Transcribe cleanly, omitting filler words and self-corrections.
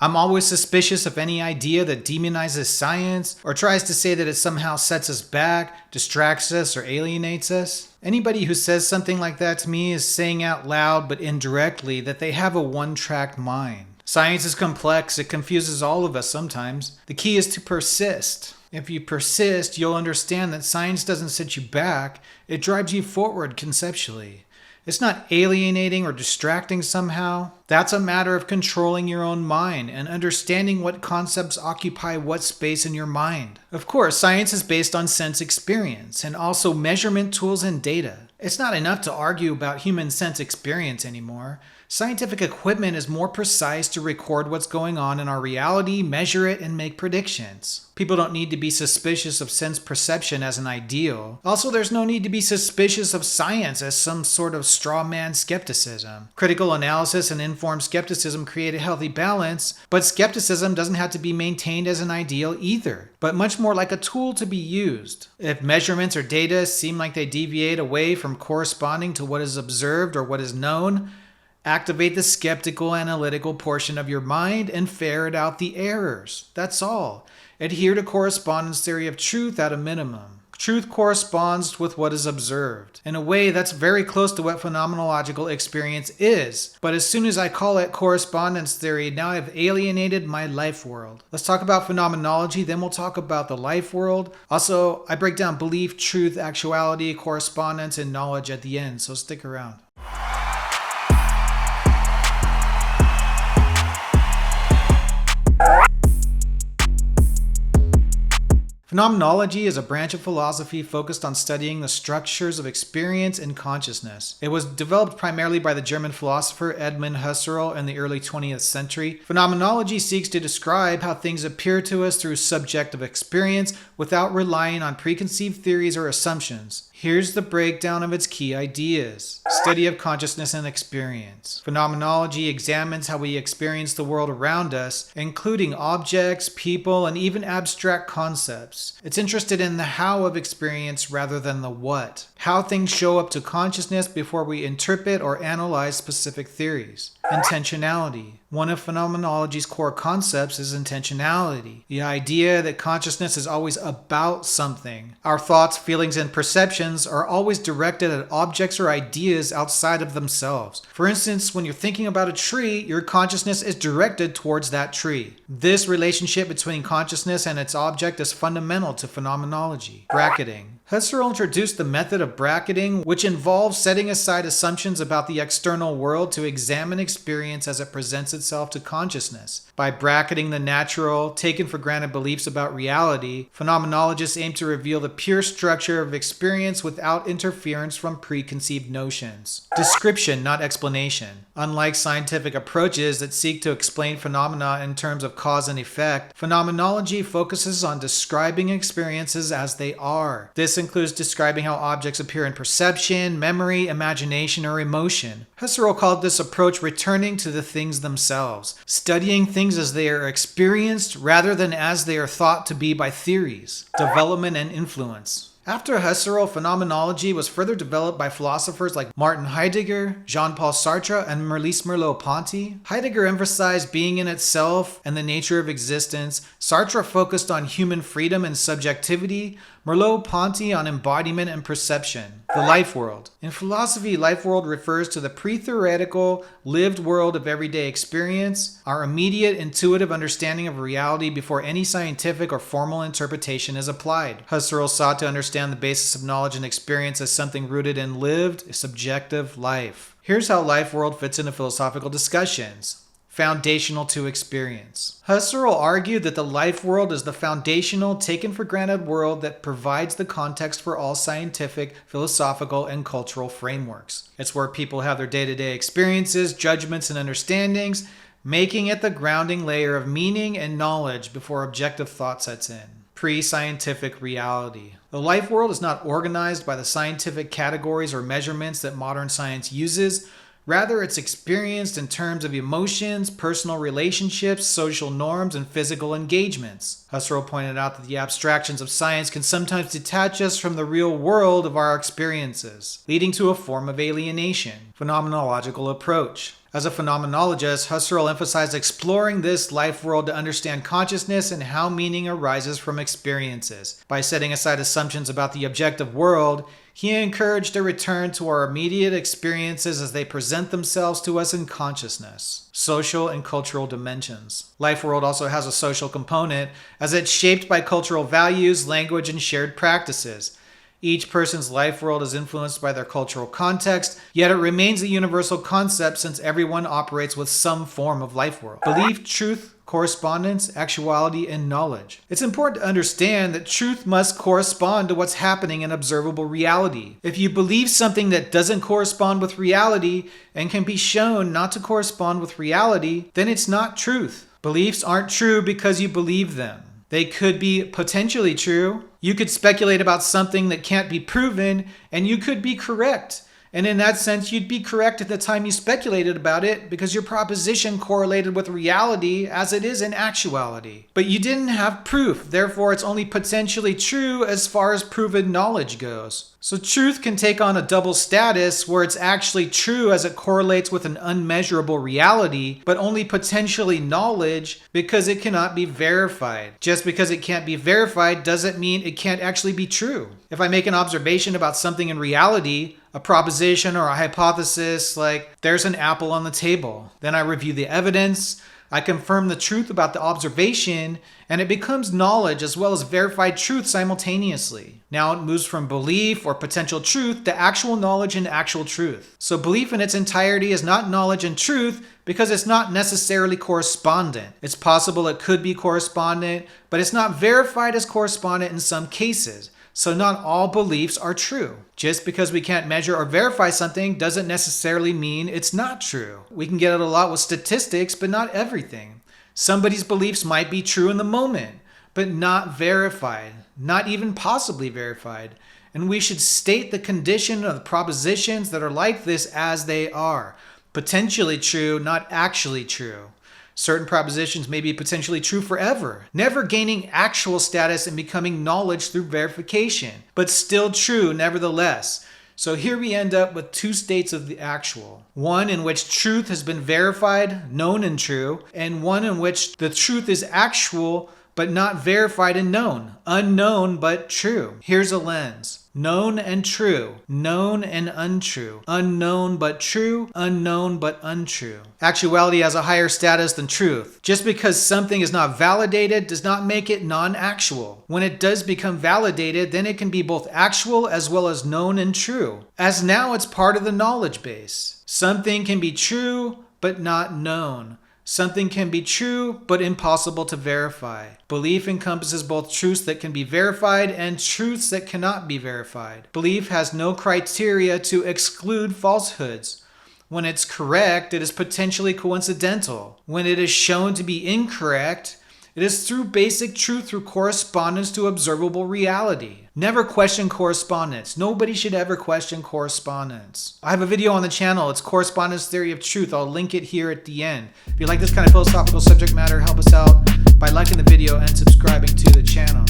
I'm always suspicious of any idea that demonizes science or tries to say that it somehow sets us back, distracts us, or alienates us. Anybody who says something like that to me is saying out loud but indirectly that they have a one-track mind. Science is complex, it confuses all of us sometimes. The key is to persist. If you persist, you'll understand that science doesn't set you back, it drives you forward conceptually. It's not alienating or distracting somehow. That's a matter of controlling your own mind and understanding what concepts occupy what space in your mind. Of course, science is based on sense experience and also measurement tools and data. It's not enough to argue about human sense experience anymore. Scientific equipment is more precise to record what's going on in our reality, measure it, and make predictions. People don't need to be suspicious of sense perception as an ideal. Also, there's no need to be suspicious of science as some sort of straw man skepticism. Critical analysis and informed skepticism create a healthy balance, but skepticism doesn't have to be maintained as an ideal either, but much more like a tool to be used. If measurements or data seem like they deviate away from corresponding to what is observed or what is known, activate the skeptical analytical portion of your mind and ferret out the errors. That's all. Adhere to correspondence theory of truth at a minimum. Truth corresponds with what is observed. In a way, that's very close to what phenomenological experience is. But as soon as I call it correspondence theory, now I've alienated my life world. Let's talk about phenomenology, then we'll talk about the life world. Also, I break down belief, truth, actuality, correspondence, and knowledge at the end, so stick around. Phenomenology is a branch of philosophy focused on studying the structures of experience and consciousness. It was developed primarily by the German philosopher Edmund Husserl in the early 20th century. Phenomenology seeks to describe how things appear to us through subjective experience without relying on preconceived theories or assumptions. Here's the breakdown of its key ideas. Study of consciousness and experience. Phenomenology examines how we experience the world around us, including objects, people, and even abstract concepts. It's interested in the how of experience rather than the what. How things show up to consciousness before we interpret or analyze specific theories. Intentionality. One of phenomenology's core concepts is intentionality, the idea that consciousness is always about something. Our thoughts, feelings, and perceptions are always directed at objects or ideas outside of themselves. For instance, when you're thinking about a tree, your consciousness is directed towards that tree. This relationship between consciousness and its object is fundamental to phenomenology. Bracketing. Husserl introduced the method of bracketing, which involves setting aside assumptions about the external world to examine experience as it presents itself to consciousness. By bracketing the natural, taken for granted beliefs about reality, phenomenologists aim to reveal the pure structure of experience without interference from preconceived notions. Description, not explanation. Unlike scientific approaches that seek to explain phenomena in terms of cause and effect, phenomenology focuses on describing experiences as they are. This includes describing how objects appear in perception, memory, imagination, or emotion. Husserl called this approach returning to the things themselves, studying things as they are experienced rather than as they are thought to be by theories. Development and influence. After Husserl, phenomenology was further developed by philosophers like Martin Heidegger, Jean-Paul Sartre, and Maurice Merleau-Ponty. Heidegger emphasized being in itself and the nature of existence. Sartre focused on human freedom and subjectivity. Merleau-Ponty on embodiment and perception. The life world. In philosophy, life world refers to the pre-theoretical, lived world of everyday experience, our immediate intuitive understanding of reality before any scientific or formal interpretation is applied. Husserl sought to understand the basis of knowledge and experience as something rooted in lived, subjective life. Here's how life world fits into philosophical discussions. Foundational to experience. Husserl argued that the life world is the foundational, taken-for-granted world that provides the context for all scientific, philosophical, and cultural frameworks. It's where people have their day-to-day experiences, judgments, and understandings, making it the grounding layer of meaning and knowledge before objective thought sets in. Pre-scientific reality. The life world is not organized by the scientific categories or measurements that modern science uses. Rather, it's experienced in terms of emotions, personal relationships, social norms, and physical engagements. Husserl pointed out that the abstractions of science can sometimes detach us from the real world of our experiences, leading to a form of alienation. Phenomenological approach. As a phenomenologist, Husserl emphasized exploring this life world to understand consciousness and how meaning arises from experiences. By setting aside assumptions about the objective world, he encouraged a return to our immediate experiences as they present themselves to us in consciousness. Social and cultural dimensions. Life world also has a social component as it's shaped by cultural values, language, and shared practices. Each person's life world is influenced by their cultural context, yet it remains a universal concept since everyone operates with some form of life world. Belief, truth, correspondence, actuality, and knowledge. It's important to understand that truth must correspond to what's happening in observable reality. If you believe something that doesn't correspond with reality and can be shown not to correspond with reality, then it's not truth. Beliefs aren't true because you believe them. They could be potentially true. You could speculate about something that can't be proven, and you could be correct. And in that sense, you'd be correct at the time you speculated about it because your proposition correlated with reality as it is in actuality. But you didn't have proof, therefore it's only potentially true as far as proven knowledge goes. So truth can take on a double status where it's actually true as it correlates with an unmeasurable reality, but only potentially knowledge because it cannot be verified. Just because it can't be verified doesn't mean it can't actually be true. If I make an observation about something in reality, a proposition or a hypothesis like there's an apple on the table, then I review the evidence, I confirm the truth about the observation, and it becomes knowledge as well as verified truth simultaneously. Now it moves from belief or potential truth to actual knowledge and actual truth. So belief in its entirety is not knowledge and truth because it's not necessarily correspondent. It's possible it could be correspondent, but it's not verified as correspondent in some cases. So not all beliefs are true. Just because we can't measure or verify something doesn't necessarily mean it's not true. We can get it a lot with statistics, but not everything. Somebody's beliefs might be true in the moment, but not verified, not even possibly verified. And we should state the condition of the propositions that are like this as they are. Potentially true, not actually true. Certain propositions may be potentially true forever, never gaining actual status and becoming knowledge through verification, but still true nevertheless. So here we end up with two states of the actual. One in which truth has been verified, known and true, and one in which the truth is actual but not verified and known, unknown but true. Here's a lens. Known and true, known and untrue, unknown but true, unknown but untrue. Actuality has a higher status than truth. Just because something is not validated does not make it non-actual. When it does become validated, then it can be both actual as well as known and true, as now it's part of the knowledge base. Something can be true but not known. Something can be true, but impossible to verify. Belief encompasses both truths that can be verified and truths that cannot be verified. Belief has no criteria to exclude falsehoods. When it's correct, it is potentially coincidental. When it is shown to be incorrect, it is through basic truth through correspondence to observable reality. Never question correspondence. Nobody should ever question correspondence. I have a video on the channel. It's Correspondence Theory of Truth. I'll link it here at the end. If you like this kind of philosophical subject matter, help us out by liking the video and subscribing to the channel.